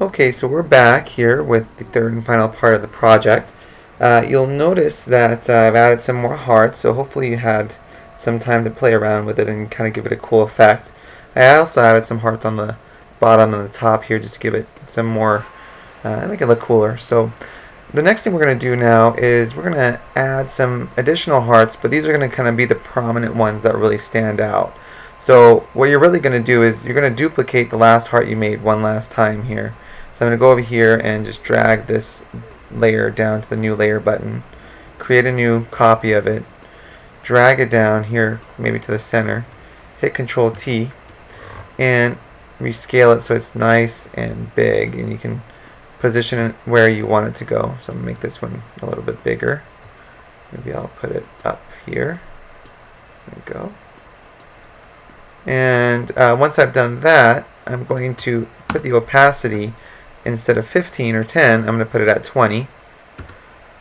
Okay, so we're back here with the third and final part of the project. You'll notice that I've added some more hearts, so hopefully you had some time to play around with it and kind of give it a cool effect. I also added some hearts on the bottom and the top here just to give it some more, make it look cooler. So the next thing we're going to do now is we're going to add some additional hearts, but these are going to kind of be the prominent ones that really stand out. So what you're really going to do is you're going to duplicate the last heart you made one last time here. So I'm going to go over here and just drag this layer down to the new layer button, create a new copy of it, drag it down here maybe to the center, hit Control T, and rescale it so it's nice and big, and you can position it where you want it to go. So I'm going to make this one a little bit bigger. Maybe I'll put it up here. There we go. And once I've done that, I'm going to put the opacity, instead of 15 or 10, I'm going to put it at 20.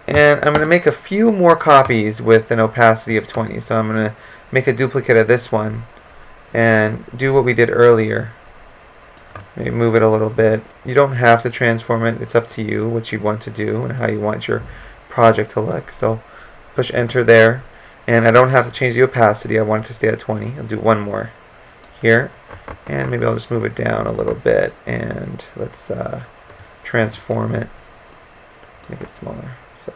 And I'm going to make a few more copies with an opacity of 20. So I'm going to make a duplicate of this one and do what we did earlier. Maybe move it a little bit. You don't have to transform it. It's up to you what you want to do and how you want your project to look. So push enter there. And I don't have to change the opacity. I want it to stay at 20. I'll do one more here. And maybe I'll just move it down a little bit, and let's transform it, make it smaller. So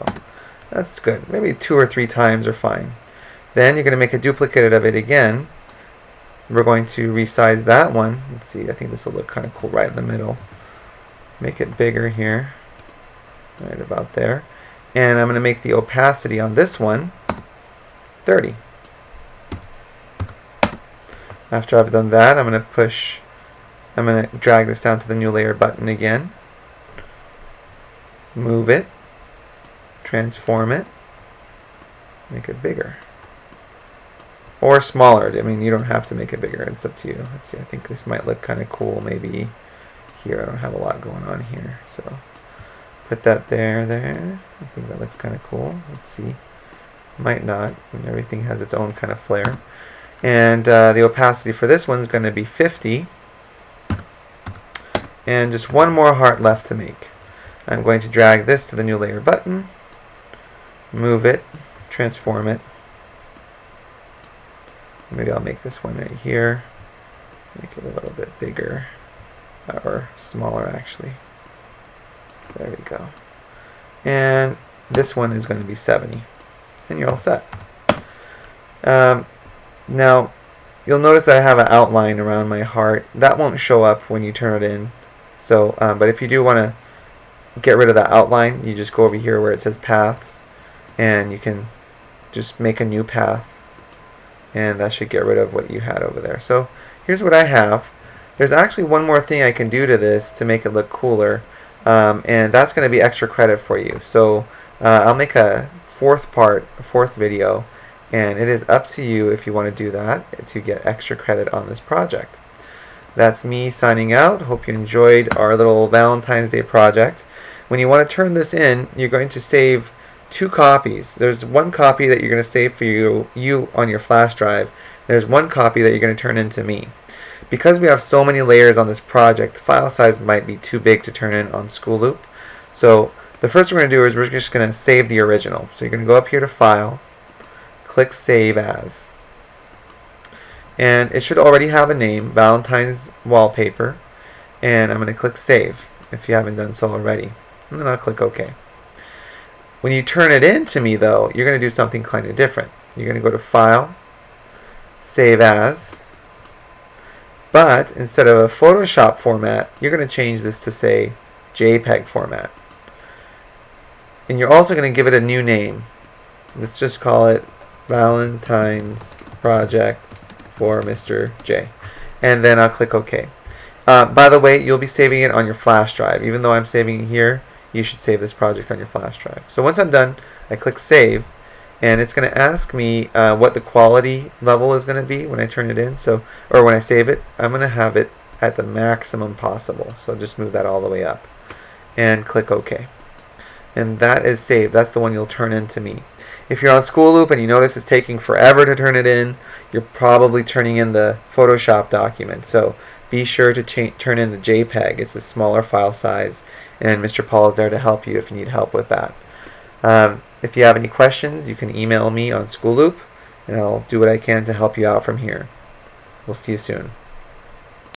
that's good. Maybe 2 or 3 times are fine. Then you're going to make a duplicate of it again. We're going to resize that one. Let's see, I think this will look kind of cool right in the middle. Make it bigger here, right about there. And I'm going to make the opacity on this one 30. After I've done that, I'm going to drag this down to the new layer button again, move it, transform it, make it bigger. Or smaller. I mean, you don't have to make it bigger, it's up to you. Let's see, I think this might look kind of cool maybe here. I don't have a lot going on here, so put that there. I think that looks kind of cool. Let's see. Might not, and everything has its own kind of flair. And the opacity for this one is going to be 50. And just one more heart left to make. I'm going to drag this to the new layer button, move it, transform it. Maybe I'll make this one right here, make it a little bit bigger, or smaller actually. There we go. And this one is going to be 70. And you're all set. Now, you'll notice that I have an outline around my heart. That won't show up when you turn it in. So, but if you do want to get rid of that outline, you just go over here where it says paths, and you can just make a new path, and that should get rid of what you had over there. So here's what I have. There's actually one more thing I can do to this to make it look cooler, and that's going to be extra credit for you. So I'll make a fourth video, and it is up to you if you want to do that to get extra credit on this project. That's me signing out. Hope you enjoyed our little Valentine's Day project. When you want to turn this in, you're going to save 2 copies. There's one copy that you're going to save for you on your flash drive. There's one copy that you're going to turn in to me. Because we have so many layers on this project, the file size might be too big to turn in on School Loop. So the first thing we're going to do is we're just going to save the original. So you're going to go up here to File, click Save As. And it should already have a name, Valentines Wallpaper. And I'm going to click Save if you haven't done so already. And then I'll click OK. When you turn it in to me, though, you're going to do something kind of different. You're going to go to File, Save As. But instead of a Photoshop format, you're going to change this to, say, JPEG format. And you're also going to give it a new name. Let's just call it Valentine's Project for Mr. J. And then I'll click OK. By the way, you'll be saving it on your flash drive. Even though I'm saving it here, you should save this project on your flash drive. So once I'm done, I click Save, and it's going to ask me what the quality level is going to be when I turn it in. So, or when I save it, I'm going to have it at the maximum possible. So just move that all the way up, and click OK. And that is saved. That's the one you'll turn in to me. If you're on School Loop and you notice it's taking forever to turn it in, you're probably turning in the Photoshop document. So be sure to turn in the JPEG. It's a smaller file size, and Mr. Paul is there to help you if you need help with that. If you have any questions, you can email me on School Loop, and I'll do what I can to help you out from here. We'll see you soon.